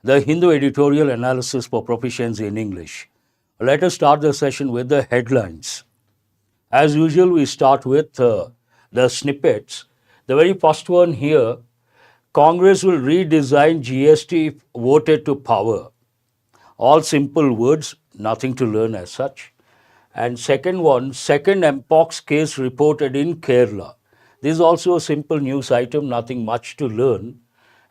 the Hindu Editorial Analysis for Proficiency in English. Let us start the session with the headlines. As usual, we start with the snippets. The very first one here, Congress will redesign GST if voted to power. All simple words, nothing to learn as such. And second one, second Mpox case reported in Kerala. This is also a simple news item, nothing much to learn.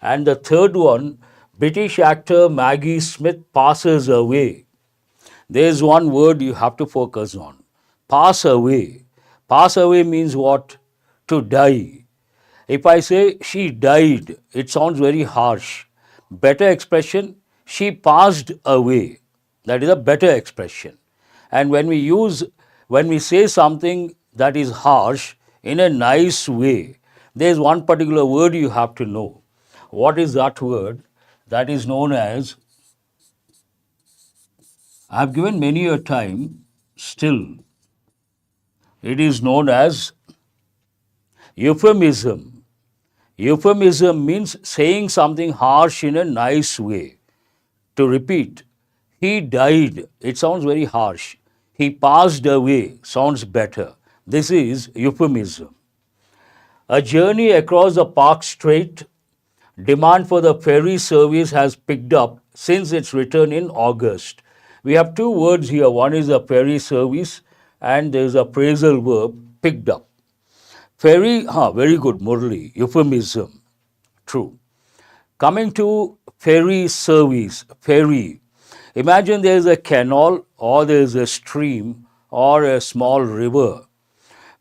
And the third one, British actor Maggie Smith passes away. There is one word you have to focus on. Pass away. Pass away means what? To die. If I say she died, it sounds very harsh. Better expression, she passed away. That is a better expression. And when we say something that is harsh in a nice way, there is one particular word you have to know. What is that word? That is known as, I have given many a time, still. It is known as euphemism. Euphemism means saying something harsh in a nice way. To repeat, he died, it sounds very harsh. He passed away, sounds better. This is euphemism. A journey across the Park Strait, demand for the ferry service has picked up since its return in August. We have two words here. One is the ferry service and there is a phrasal verb, picked up. Ferry, very good, Murthy, euphemism, true. Coming to ferry service, ferry. Imagine there is a canal or there is a stream or a small river.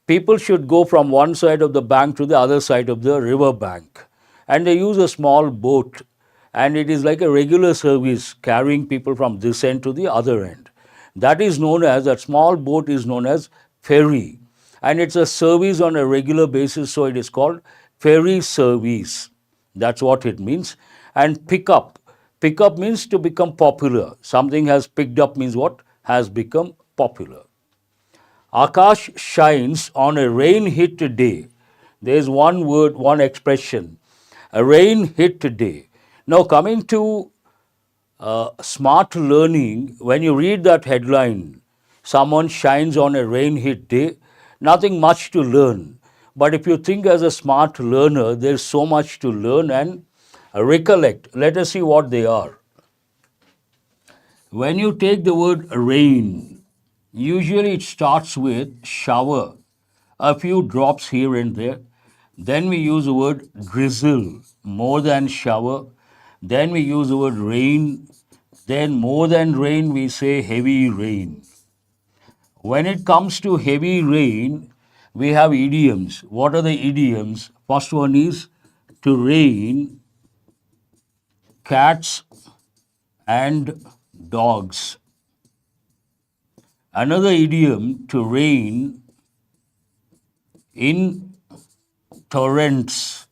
People should go from one side of the bank to the other side of the river bank. And they use a small boat, and it is like a regular service carrying people from this end to the other end. That small boat is known as ferry, and it's a service on a regular basis, so it is called ferry service. That's what it means. And pick up. Pick up means to become popular. Something has picked up means what? Has become popular. Akash shines on a rain-hit day. There is one word, one expression. A rain-hit day. Now coming to smart learning, when you read that headline, someone shines on a rain-hit day, nothing much to learn. But if you think as a smart learner, there is so much to learn and recollect. Let us see what they are. When you take the word rain, usually it starts with shower, a few drops here and there. Then we use the word drizzle, more than shower. Then we use the word rain. Then more than rain, we say heavy rain. When it comes to heavy rain, we have idioms. What are the idioms? First one is to rain cats and dogs. Another idiom, to rain in torrents.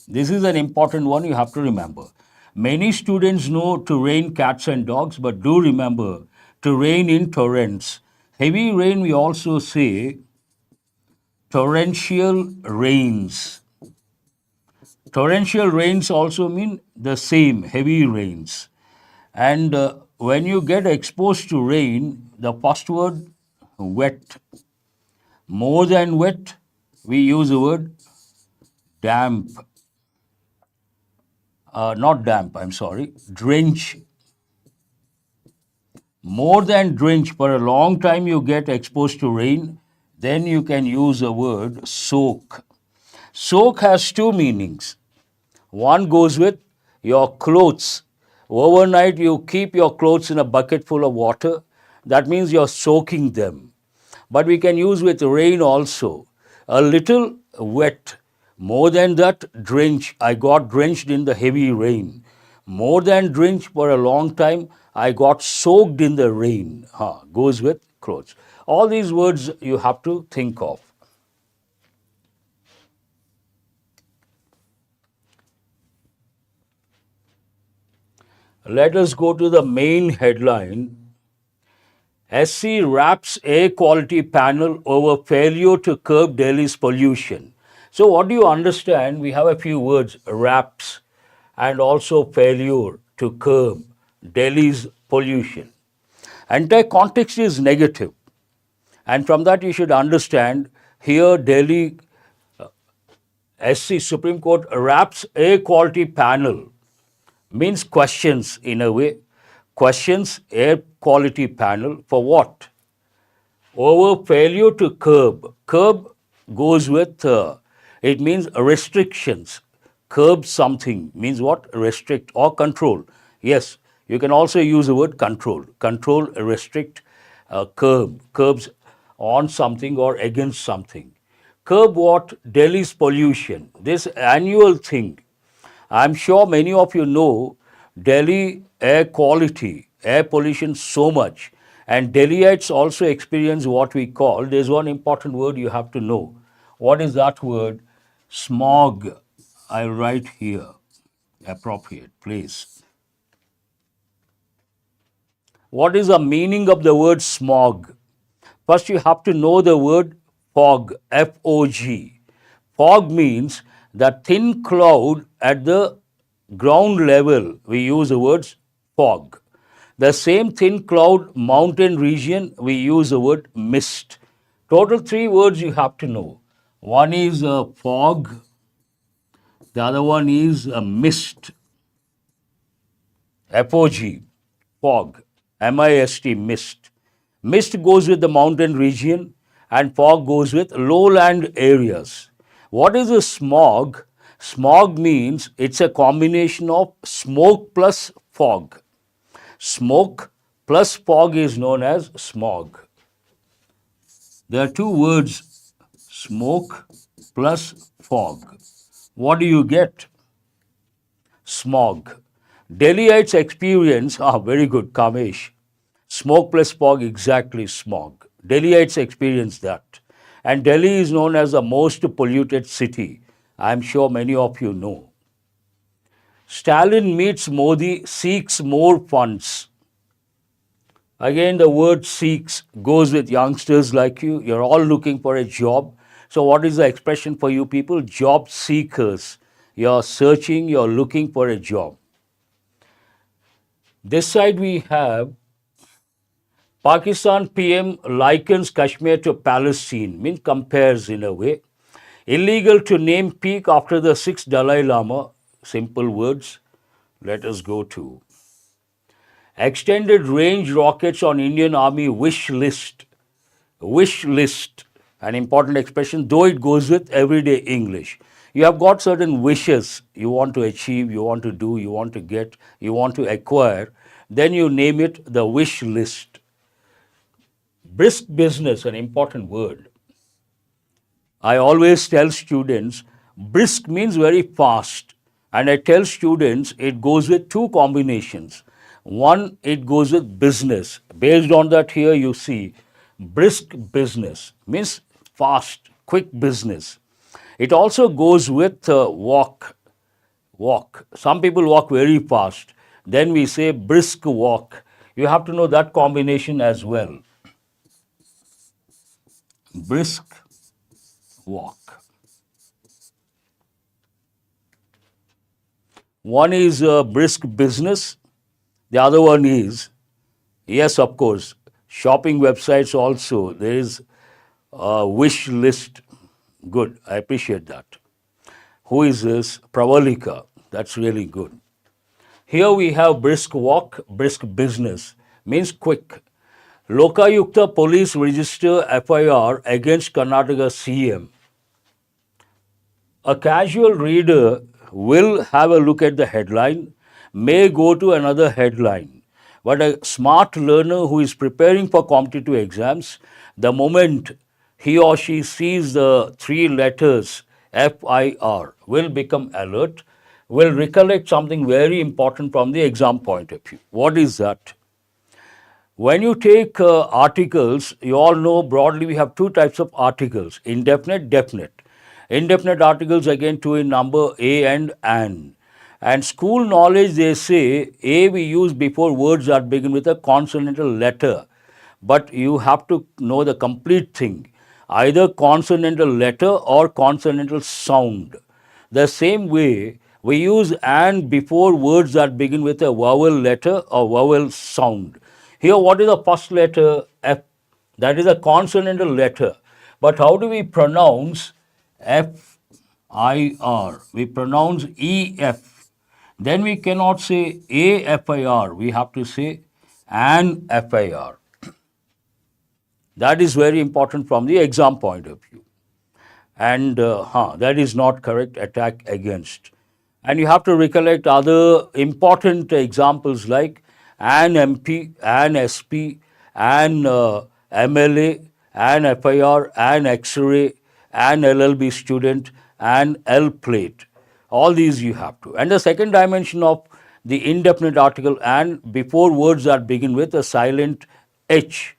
This is an important one you have to remember. Many students know to rain cats and dogs, but do remember to rain in torrents. Heavy rain we also say torrential rains. Torrential rains also mean the same, heavy rains. And when you get exposed to rain, the first word, wet. More than wet, we use the word damp. Not damp, drench. More than drench, for a long time you get exposed to rain, then you can use the word soak. Soak has two meanings. One goes with your clothes. Overnight you keep your clothes in a bucket full of water. That means you're soaking them. But we can use with rain also. A little wet. More than that, drench. I got drenched in the heavy rain. More than drenched for a long time, I got soaked in the rain. Goes with clothes. All these words you have to think of. Let us go to the main headline. SC wraps air quality panel over failure to curb Delhi's pollution. So what do you understand? We have a few words, wraps. and also failure to curb Delhi's pollution. Entire context is negative. And from that you should understand here Delhi SC Supreme Court wraps air quality panel, means questions in a way. Questions air quality panel for what? Over failure to curb. Curb goes with, it means restrictions. Curb something means what? Restrict or control. Yes, you can also use the word control. Control, restrict, curb. Curbs on something or against something. Curb what? Delhi's pollution. This annual thing. I'm sure many of you know Delhi air quality, air pollution so much. And Delhiites also experience what we call, there's one important word you have to know. What is that word? Smog. I'll write here. Appropriate, please. What is the meaning of the word smog? First, you have to know the word fog, F-O-G. Fog means the thin cloud at the ground level. We use the words fog. The same thin cloud mountain region, we use the word mist. Total 3 words you have to know. One is fog, the other one is mist, F-O-G, fog, M-I-S-T, mist. Mist goes with the mountain region and fog goes with lowland areas. What is a smog? Smog means it's a combination of smoke plus fog. Smoke plus fog is known as smog. There are 2 words, smoke plus fog. What do you get? Smog. Delhiites experience, very good, Kamesh. Smoke plus fog, exactly smog. Delhiites experience that. And Delhi is known as the most polluted city. I am sure many of you know. Stalin meets Modi, seeks more funds. Again, the word seeks goes with youngsters like you. You're all looking for a job. So what is the expression for you people? Job seekers. You're searching, you're looking for a job. This side we have Pakistan PM likens Kashmir to Palestine, means compares in a way. Illegal to name peak after the 6th Dalai Lama. Simple words. Let us go to extended range rockets on Indian Army wish list. Wish list, an important expression, though it goes with everyday English. You have got certain wishes you want to achieve, you want to do, you want to get, you want to acquire. Then you name it the wish list. Brisk business, an important word. I always tell students, brisk means very fast. And I tell students it goes with 2 combinations. One, it goes with business. Based on that here you see, brisk business means fast, quick business. It also goes with walk. Walk. Some people walk very fast. Then we say brisk walk. You have to know that combination as well. Brisk walk. One is brisk business. The other one is, yes, of course, shopping websites also. There is a wish list. Good, I appreciate that. Who is this? Pravalika. That's really good. Here we have brisk walk, brisk business, means quick. Lokayukta police register FIR against Karnataka CM. A casual reader will have a look at the headline, may go to another headline. But a smart learner who is preparing for competitive exams, the moment he or she sees the 3 letters FIR will become alert, will recollect something very important from the exam point of view. What is that? When you take articles, you all know broadly we have 2 types of articles, indefinite, definite. Indefinite articles again 2 in number, a and an. And school knowledge, they say a we use before words that begin with a consonantal letter. But you have to know the complete thing, either consonantal letter or consonantal sound. The same way, We use and before words that begin with a vowel letter or vowel sound. Here, what is the first letter? F. That is a consonantal letter. But how do we pronounce F-I-R? We pronounce E-F. Then we cannot say A-F-I-R. We have to say an F-I-R. That is very important from the exam point of view. And that is not correct, attack against. And you have to recollect other important examples like an MP, an SP, an MLA, an FIR, an X-ray, an LLB student, an L plate. All these you have to. And the second dimension of the indefinite article and before words that begin with a silent H,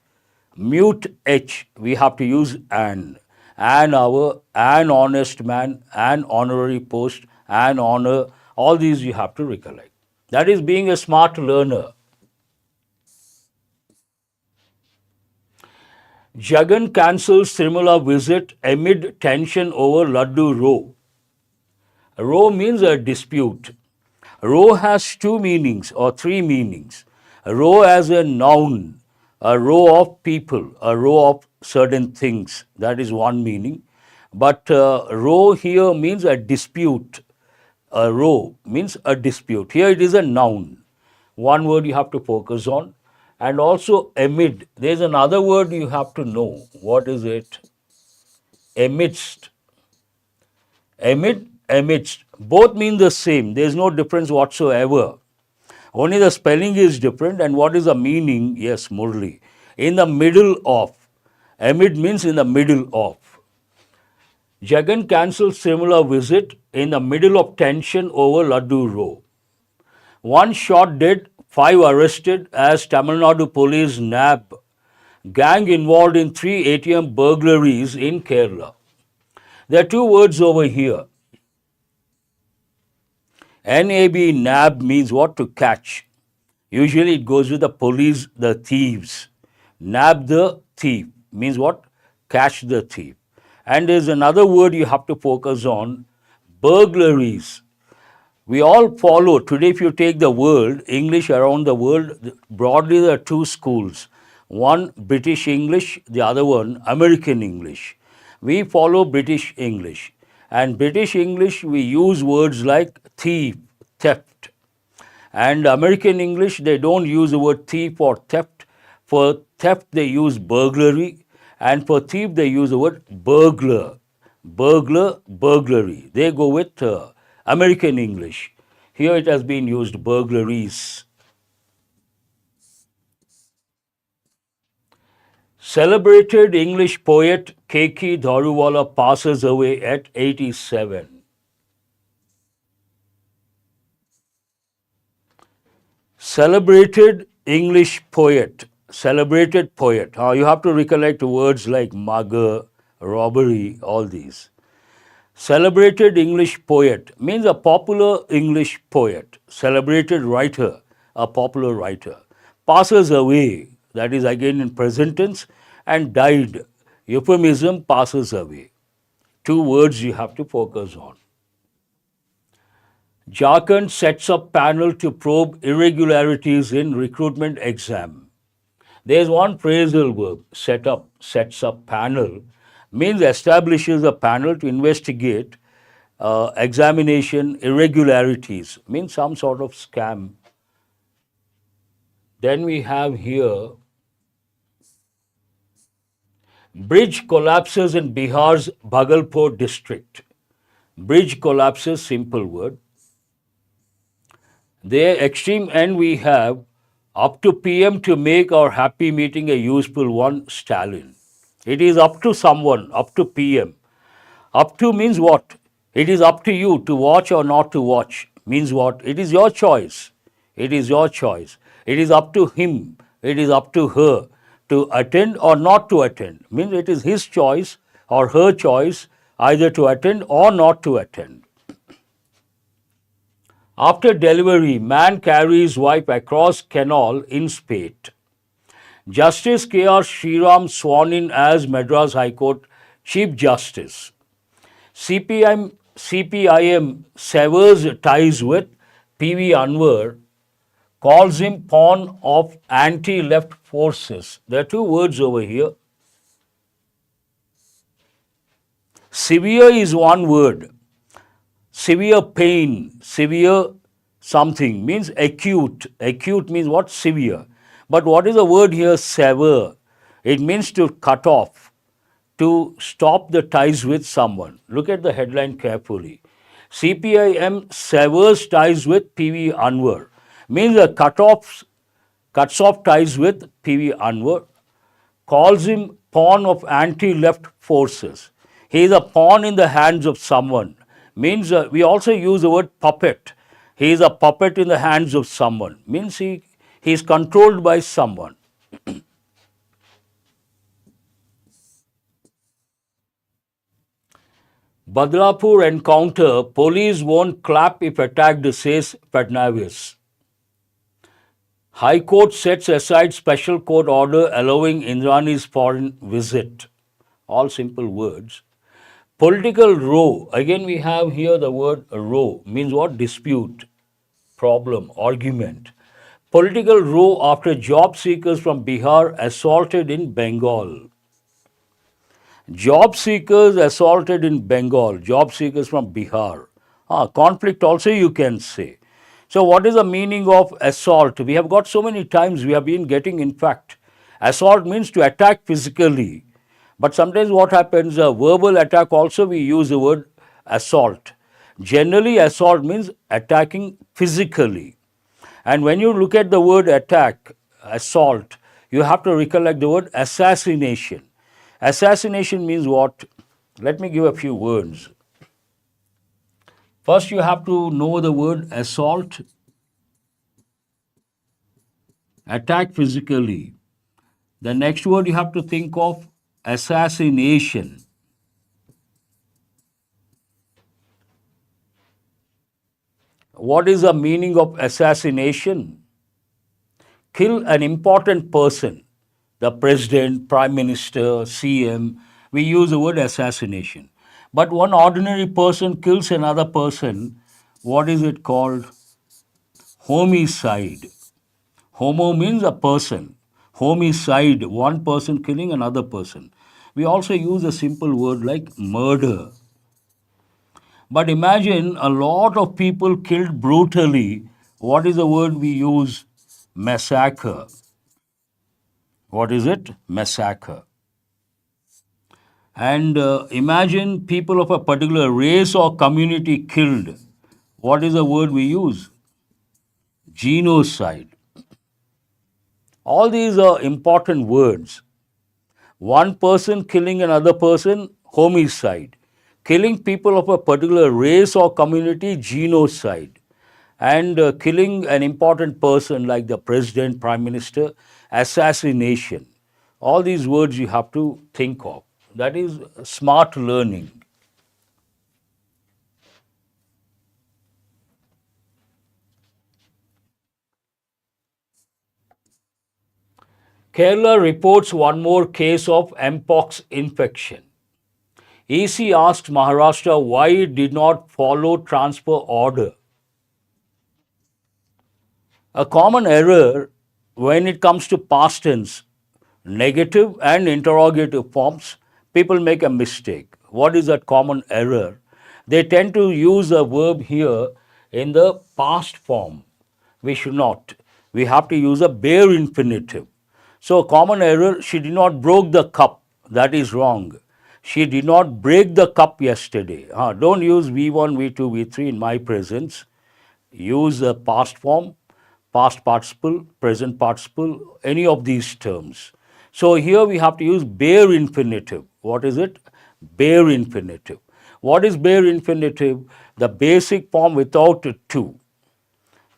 mute H, we have to use an hour, an honest man, an honorary post, an honor, all these you have to recollect. That is being a smart learner. Jagan cancels Tirumala visit amid tension over Laddu row. Row means a dispute. Row has two meanings or three meanings. A row as a noun, a row of people, a row of certain things. That is one meaning. But row here means a dispute. A row means a dispute. Here it is a noun. One word you have to focus on. And also amid. There is another word you have to know. What is it? Amidst. Amid, amidst. Both mean the same. There is no difference whatsoever. Only the spelling is different. And what is the meaning? Yes, Murli. In the middle of. Amid means in the middle of. Jagan cancels similar visit in the middle of tension over Laddu row. One shot dead, 5 arrested as Tamil Nadu police nab gang involved in 3 ATM burglaries in Kerala. There are two words over here. NAB, nab means what? To catch. Usually it goes with the police, the thieves. Nab the thief means what? Catch the thief. And there's another word you have to focus on, burglaries. We all follow, today if you take the world, English around the world, broadly there are two schools. One British English, the other one American English. We follow British English. And British English, we use words like thief, theft. And American English, they don't use the word thief or theft. For theft, they use burglary. And for thief, they use the word burglar. Burglar, burglary. They go with American English. Here it has been used, burglaries. Celebrated English poet K.K. Dharuwala passes away at 87. Celebrated English poet. Celebrated poet. You have to recollect words like mugger, robbery, all these. Celebrated English poet means a popular English poet. Celebrated writer, a popular writer. Passes away, that is again in present tense, and died. Euphemism, passes away. Two words you have to focus on. Jharkhand sets up panel to probe irregularities in recruitment exam. There is one phrasal verb, sets up panel, means establishes a panel to investigate examination irregularities, means some sort of scam. Then we have here, bridge collapses in Bihar's Bhagalpur district. Bridge collapses, simple word. There, extreme end we have, up to PM to make our happy meeting a useful one, Stalin. It is up to someone, up to PM. Up to means what? It is up to you to watch or not to watch. Means what? It is your choice. It is your choice. It is up to him. It is up to her to attend or not to attend. Means it is his choice or her choice either to attend or not to attend. After delivery, man carries wife across canal in spate. Justice K.R. Sriram sworn in as Madras High Court Chief Justice. CPI CPIM severs ties with PV Anwar, calls him pawn of anti-left forces. There are two words over here. Severe is one word. Severe pain, severe something means acute. Acute means what? Severe. But what is the word here? Sever. It means to cut off, to stop the ties with someone. Look at the headline carefully. CPIM severs ties with PV Anwar. Means a cuts off ties with PV Anwar, calls him pawn of anti-left forces. He is a pawn in the hands of someone. Means we also use the word puppet. He is a puppet in the hands of someone. Means he is controlled by someone. Badlapur encounter, police won't clap if attacked, says Fadnavis. High Court sets aside special court order allowing Indrani's foreign visit. All simple words. Political row, again we have here the word row, means what? Dispute, problem, argument. Political row after job seekers from Bihar assaulted in Bengal. Job seekers assaulted in Bengal, job seekers from Bihar. Conflict also you can say. So what is the meaning of assault? We have got so many times we have been getting, in fact, assault means to attack physically. But sometimes what happens, a verbal attack also we use the word assault. Generally assault means attacking physically. And when you look at the word attack, assault, you have to recollect the word assassination. Assassination means what? Let me give a few words. First, you have to know the word assault, attack physically. The next word you have to think of assassination. What is the meaning of assassination? Kill an important person. The president, prime minister, CM, we use the word assassination. But one ordinary person kills another person, what is it called? Homicide. Homo means a person. Homicide, one person killing another person. We also use a simple word like murder. But imagine a lot of people killed brutally. What is the word we use? Massacre. What is it? Massacre. And imagine people of a particular race or community killed. What is the word we use? Genocide. All these are important words. One person killing another person, homicide. Killing people of a particular race or community, genocide. And killing an important person like the president, prime minister, assassination. All these words you have to think of. That is smart learning. Kerala reports one more case of mpox infection. EC asked Maharashtra why it did not follow transfer order. A common error when it comes to past tense, negative and interrogative forms, people make a mistake. What is that common error? They tend to use a verb here in the past form. We should not. We have to use a bare infinitive. So, common error, she did not broke the cup. That is wrong. She did not break the cup yesterday. Don't use V1, V2, V3 in my presence. Use the past form, past participle, present participle, any of these terms. So here we have to use bare infinitive. What is it? Bare infinitive. What is bare infinitive? The basic form without to.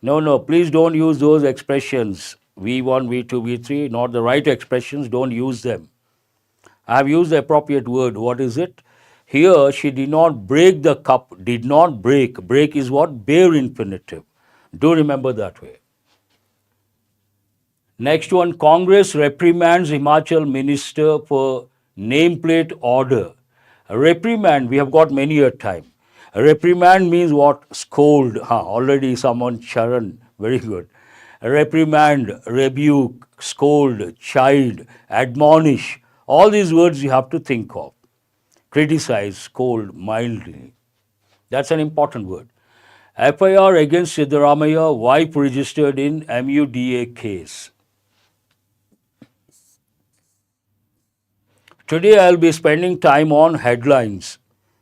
No, please don't use those expressions. V1, V2, V3, not the right expressions, don't use them. I have used the appropriate word. What is it? Here, she did not break the cup. Did not break. Break is what? Bare infinitive. Do remember that way. Next one, Congress reprimands Himachal minister for nameplate order. A reprimand, we have got many a time. Reprimand means what? Scold. Already someone, Sharan, very good. Reprimand, rebuke, scold, chide, admonish. All these words you have to think of. Criticize, scold, mildly. That's an important word. FIR against Siddaramaiah, wife registered in MUDA case. Today I'll be spending time on headlines.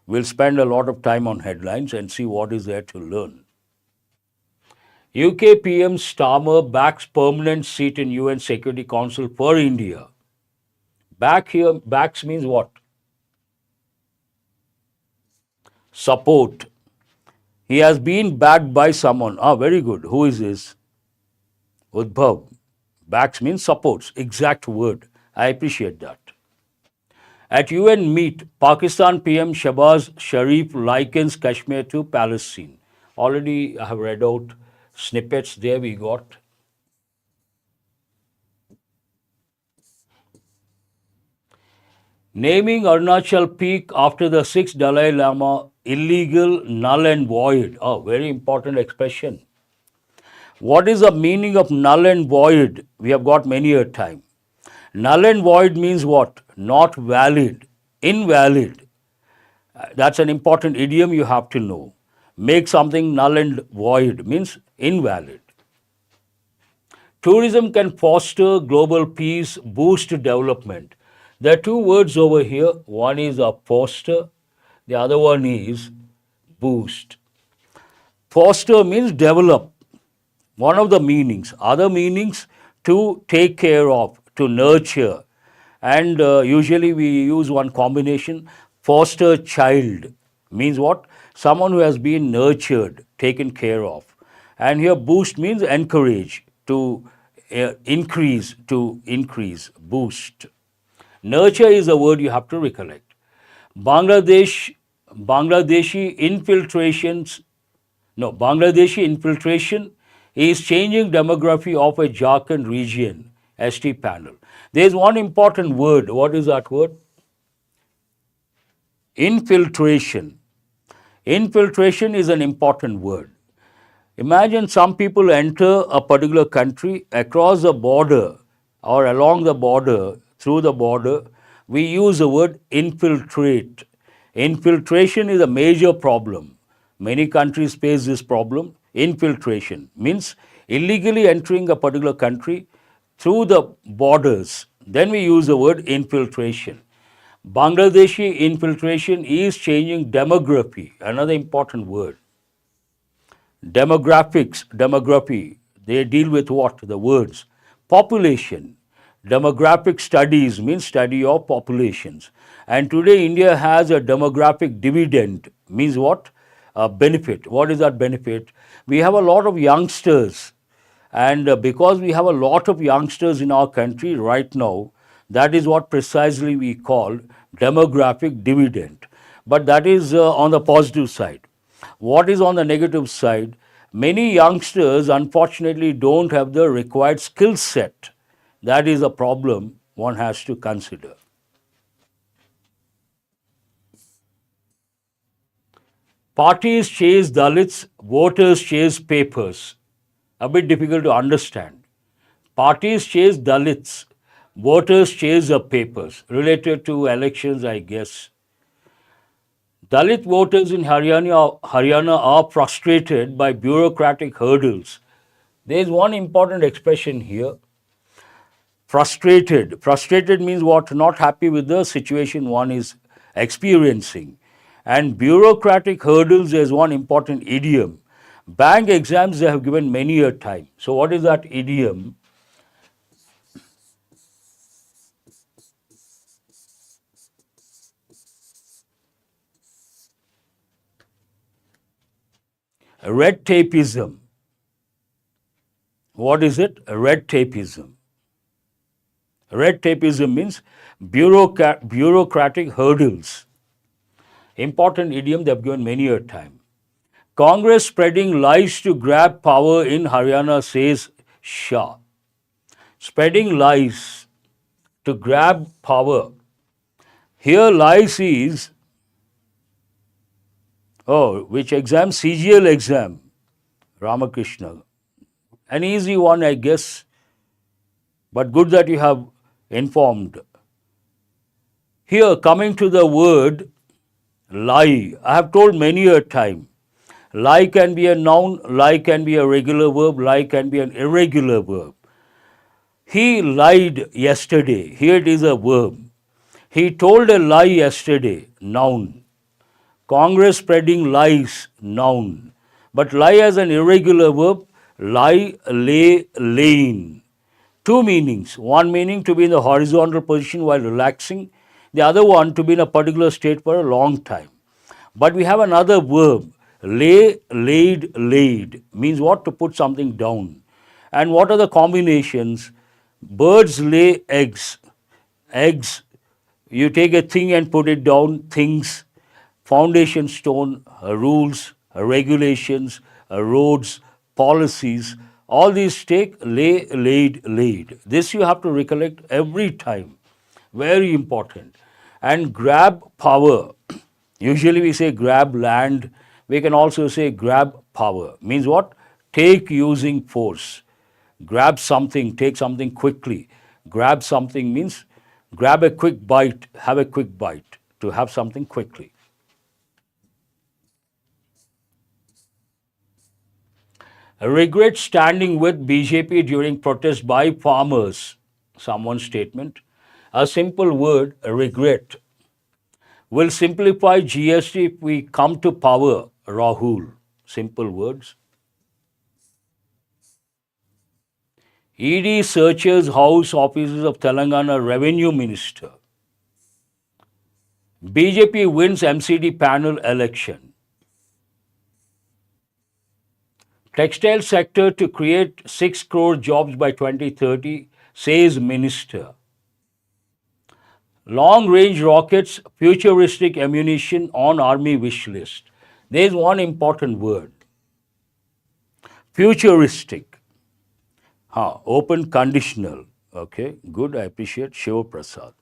We'll spend a lot of time on headlines and see what is there to learn. UK PM Starmer backs permanent seat in UN Security Council for India. Back here, backs means what? Support. He has been backed by someone. Very good. Who is this? Udbhav. Backs means supports. Exact word. I appreciate that. At UN meet, Pakistan PM Shahbaz Sharif likens Kashmir to Palestine. Already I have read out snippets there we got. Naming Arunachal Peak after the 6th Dalai Lama, illegal, null and void. Very important expression. What is the meaning of null and void? We have got many a time. Null and void means what? Not valid, invalid. That's an important idiom you have to know. Make something null and void means invalid. Tourism can foster global peace, boost development. There are two words over here. One is a foster, the other one is boost. Foster means develop. One of the meanings. Other meanings, to take care of, to nurture. And usually we use one combination. Foster child means what? Someone who has been nurtured, taken care of. And here boost means encourage, to increase, boost. Nurture is a word you have to recollect. Bangladeshi infiltration is changing demography of a Jharkhand region, ST panel. There is one important word. What is that word? Infiltration. Infiltration is an important word. Imagine some people enter a particular country across the border or along the border, through the border. We use the word infiltrate. Infiltration is a major problem. Many countries face this problem. Infiltration means illegally entering a particular country through the borders. Then we use the word infiltration. Bangladeshi infiltration is changing demography, another important word. Demography, they deal with what? The words. Population. Demographic studies means study of populations. And today India has a demographic dividend, means what? A benefit. What is that benefit? We have a lot of youngsters. And because we have a lot of youngsters in our country right now, that is what precisely we call demographic dividend. But that is on the positive side. What is on the negative side? Many youngsters unfortunately don't have the required skill set. That is a problem one has to consider. Parties chase Dalits, voters chase papers. A bit difficult to understand. Parties chase Dalits, voters chase the papers. Related to elections, I guess. Dalit voters in Haryana are frustrated by bureaucratic hurdles. There is one important expression here. Frustrated. Frustrated means what? Not happy with the situation one is experiencing. And bureaucratic hurdles is one important idiom. Bank exams they have given many a time. So what is that idiom? Red tapeism. What is it? Red tapeism. Red tapeism means bureaucratic hurdles. Important idiom they have given many a time. Congress spreading lies to grab power in Haryana, says Shah. Spreading lies to grab power. Here lies is Oh, which exam? CGL exam. Ramakrishna. An easy one, I guess, but good that you have informed. Here, coming to the word lie, I have told many a time, lie can be a noun, lie can be a regular verb, lie can be an irregular verb. He lied yesterday, here it is a verb. He told a lie yesterday, noun. Congress spreading lies, noun. But lie as an irregular verb, lie, lay, laying. Two meanings. One meaning to be in the horizontal position while relaxing, the other one to be in a particular state for a long time. But we have another verb, lay, laid, laid, means what? To put something down. And what are the combinations? Birds lay eggs. Eggs, you take a thing and put it down, things, foundation stone, rules, regulations, roads, policies, all these take lay, laid, laid. This you have to recollect every time. Very important. And grab power. Usually we say grab land. We can also say grab power. Means what? Take using force. Grab something, take something quickly. Grab something means grab a quick bite, have a quick bite, to have something quickly. Regret standing with BJP during protest by farmers. Someone's statement. A simple word, regret, will simplify GST if we come to power, Rahul. Simple words. ED searches house offices of Telangana Revenue Minister. BJP wins MCD panel election. Textile sector to create 6 crore jobs by 2030, says Minister. Long-range rockets, futuristic ammunition on army wish list. There is one important word. Futuristic. Open conditional. Okay, good, I appreciate Shiva Prasad.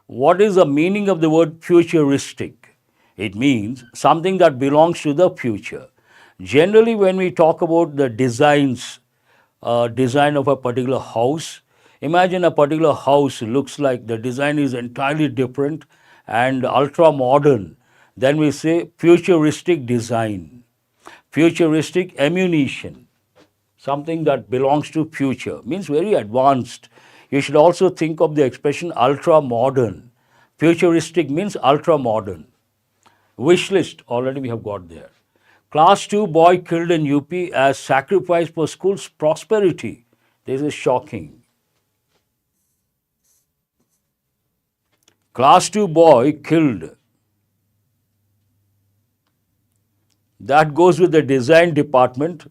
What is the meaning of the word futuristic? It means something that belongs to the future. Generally, when we talk about the design of a particular house, imagine a particular house looks like the design is entirely different and ultra modern. Then we say futuristic design, futuristic ammunition, something that belongs to future, means very advanced. You should also think of the expression ultra modern. Futuristic means ultra modern. Wish list, already we have got there. Class 2 boy killed in UP as sacrifice for school's prosperity. This is shocking. Class 2 boy killed. That goes with the design department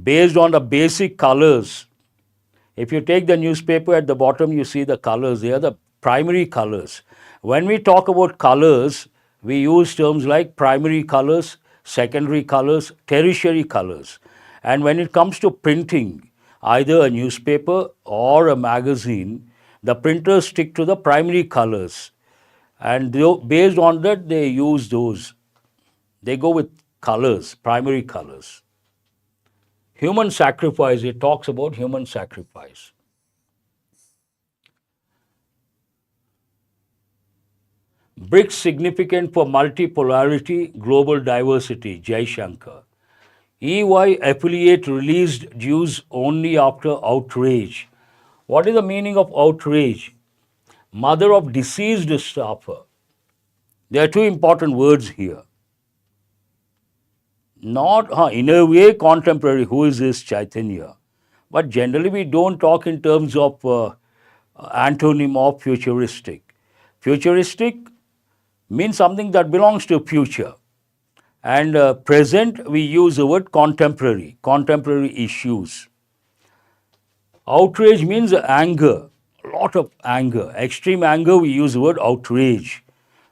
based on the basic colors. If you take the newspaper at the bottom, you see the colors. They are the primary colors. When we talk about colors, we use terms like primary colors, secondary colors, tertiary colors. And when it comes to printing, either a newspaper or a magazine, the printers stick to the primary colors. And based on that, they use those. They go with colors, primary colors. Human sacrifice, it talks about human sacrifice. BRICS significant for multipolarity, global diversity, Jai Shankar. EY affiliate released Jews only after outrage. What is the meaning of outrage? Mother of deceased staffer. There are two important words here. Not, in a way, contemporary, who is this Chaitanya? But generally we don't talk in terms of antonym of futuristic. Futuristic means something that belongs to future. And present, we use the word contemporary, contemporary issues. Outrage means anger, a lot of anger. Extreme anger, we use the word outrage.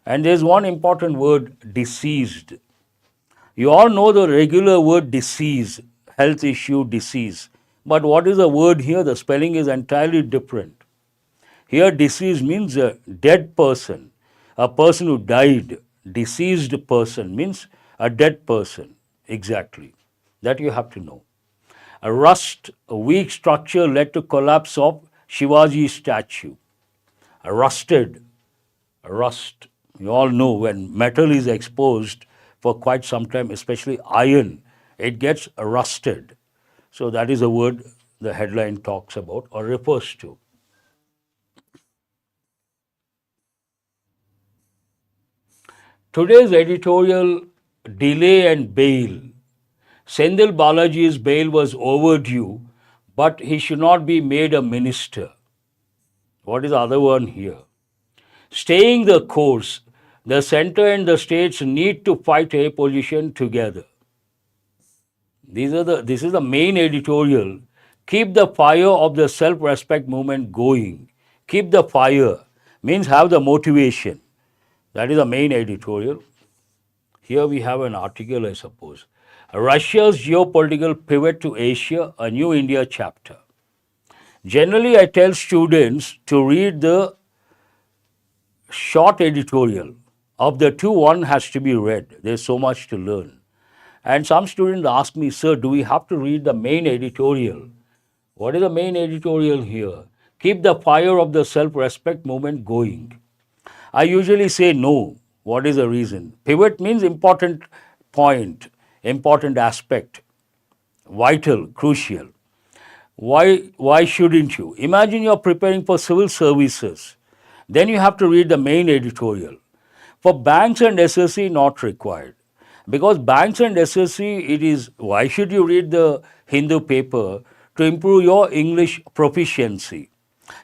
And there's one important word, deceased. You all know the regular word disease, health issue, disease. But what is the word here? The spelling is entirely different. Here, disease means a dead person, a person who died, deceased person means a dead person. Exactly. That you have to know. A rust, a weak structure led to collapse of Shivaji statue. A rust. You all know when metal is exposed for quite some time, especially iron, it gets rusted. So that is a word the headline talks about or refers to. Today's editorial, delay and bail. Senthil Balaji's bail was overdue, but he should not be made a minister. What is the other one here? Staying the course. The center and the states need to fight air pollution together. This is the main editorial. Keep the fire of the self-respect movement going. Keep the fire means have the motivation. That is the main editorial. Here we have an article, I suppose. Russia's geopolitical pivot to Asia, a new India chapter. Generally, I tell students to read the short editorial. Of the two, one has to be read. There's so much to learn. And some students ask me, sir, do we have to read the main editorial? What is the main editorial here? Keep the fire of the self-respect movement going. I usually say no. What is the reason? Pivot means important point, important aspect, vital, crucial. Why shouldn't you? Imagine you're preparing for civil services. Then you have to read the main editorial. For banks and SSC, not required. Because banks and SSC, it is, why should you read the Hindu paper? To improve your English proficiency,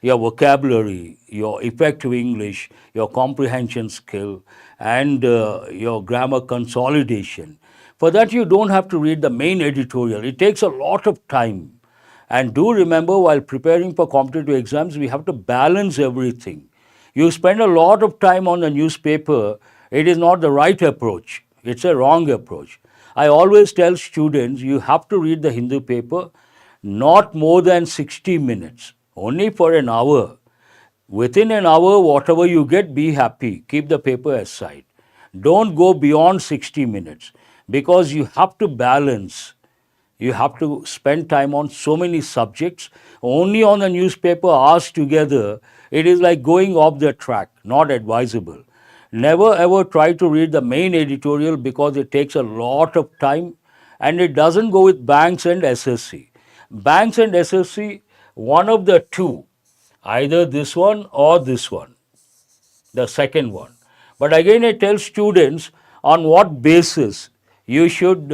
your vocabulary, your effective English, your comprehension skill, and your grammar consolidation. For that, you don't have to read the main editorial. It takes a lot of time. And do remember, while preparing for competitive exams, we have to balance everything. You spend a lot of time on the newspaper, it is not the right approach. It's a wrong approach. I always tell students, you have to read the Hindu paper not more than 60 minutes, only for an hour. Within an hour, whatever you get, be happy. Keep the paper aside. Don't go beyond 60 minutes because you have to balance. You have to spend time on so many subjects. Only on the newspaper hours together, it is like going off the track, not advisable. Never ever try to read the main editorial because it takes a lot of time and it doesn't go with banks and SSC. Banks and SSC, one of the two, either this one or this one, the second one. But again, I tell students on what basis you should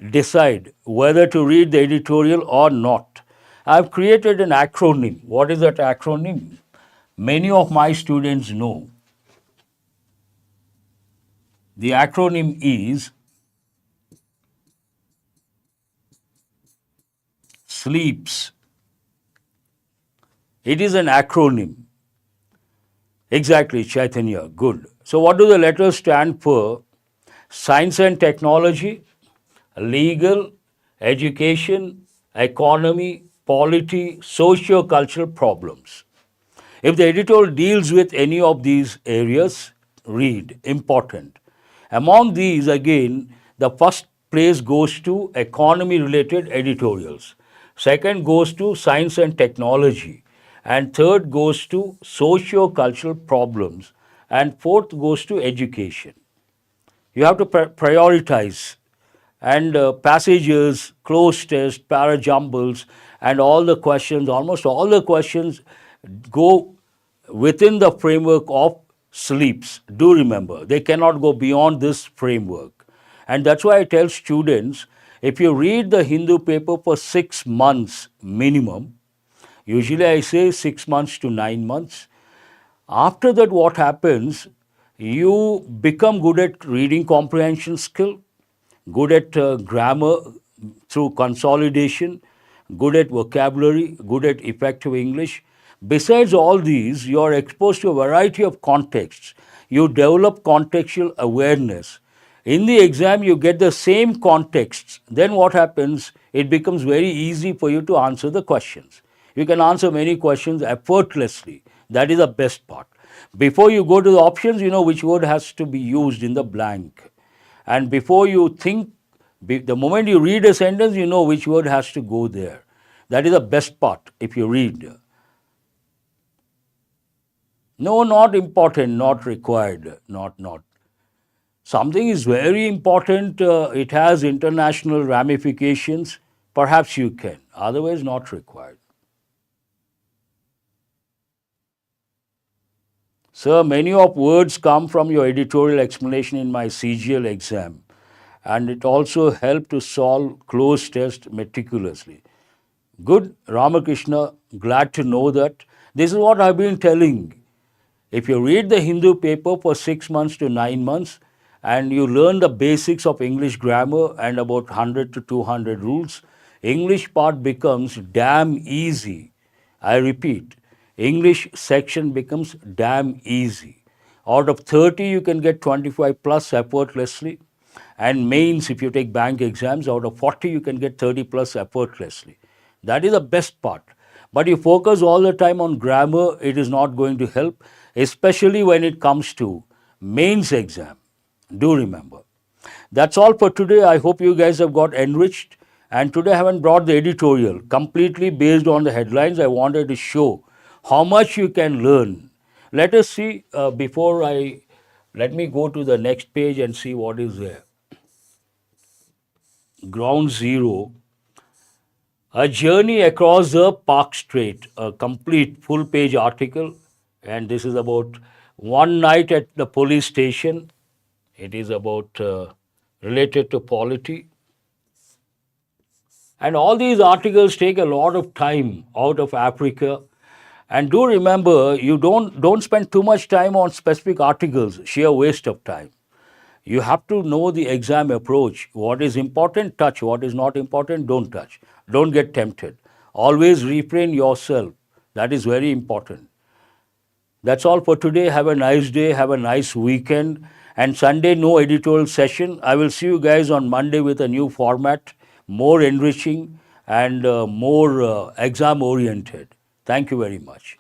decide whether to read the editorial or not. I have created an acronym. What is that acronym? Many of my students know. The acronym is SLEEPS. It is an acronym. Exactly, Chaitanya, good. So what do the letters stand for? Science and technology, legal, education, economy, polity, socio-cultural problems. If the editorial deals with any of these areas, read, important. Among these, again, the first place goes to economy-related editorials. Second goes to science and technology. And third goes to socio-cultural problems. And fourth goes to education. You have to prioritize. And passages, closed test, parajumbles, and all the questions, almost all the questions go within the framework of SLEEPS. Do remember, they cannot go beyond this framework. And that's why I tell students, if you read the Hindu paper for 6 months minimum, usually I say 6 months to 9 months, after that what happens, you become good at reading comprehension skill, good at grammar through consolidation, good at vocabulary, good at effective English. Besides all these, you are exposed to a variety of contexts. You develop contextual awareness. In the exam, you get the same contexts. Then what happens? It becomes very easy for you to answer the questions. You can answer many questions effortlessly. That is the best part. Before you go to the options, you know which word has to be used in the blank. And before you think, the moment you read a sentence, you know which word has to go there. That is the best part if you read. No, not important, not required, not. Something is very important, it has international ramifications, perhaps you can, otherwise not required. Sir, many of words come from your editorial explanation in my CGL exam, and it also helped to solve closed test meticulously. Good, Ramakrishna, glad to know that. This is what I've been telling. If you read the Hindu paper for 6 months to 9 months and you learn the basics of English grammar and about 100 to 200 rules, English part becomes damn easy. I repeat, English section becomes damn easy. Out of 30, you can get 25 plus effortlessly. And mains, if you take bank exams, out of 40, you can get 30 plus effortlessly. That is the best part. But you focus all the time on grammar, it is not going to help, especially when it comes to mains exam. Do remember. That's all for today. I hope you guys have got enriched. And today I haven't brought the editorial. Completely based on the headlines, I wanted to show how much you can learn. Let us see, let me go to the next page and see what is there. Ground Zero. A journey across the Park Strait, a complete full page article, and this is about one night at the police station. It is about related to polity. And all these articles take a lot of time out of Africa. And do remember, you don't spend too much time on specific articles, sheer waste of time. You have to know the exam approach. What is important, touch. What is not important, don't touch. Don't get tempted. Always refrain yourself. That is very important. That's all for today. Have a nice day. Have a nice weekend. And Sunday, no editorial session. I will see you guys on Monday with a new format, more enriching and more exam oriented. Thank you very much.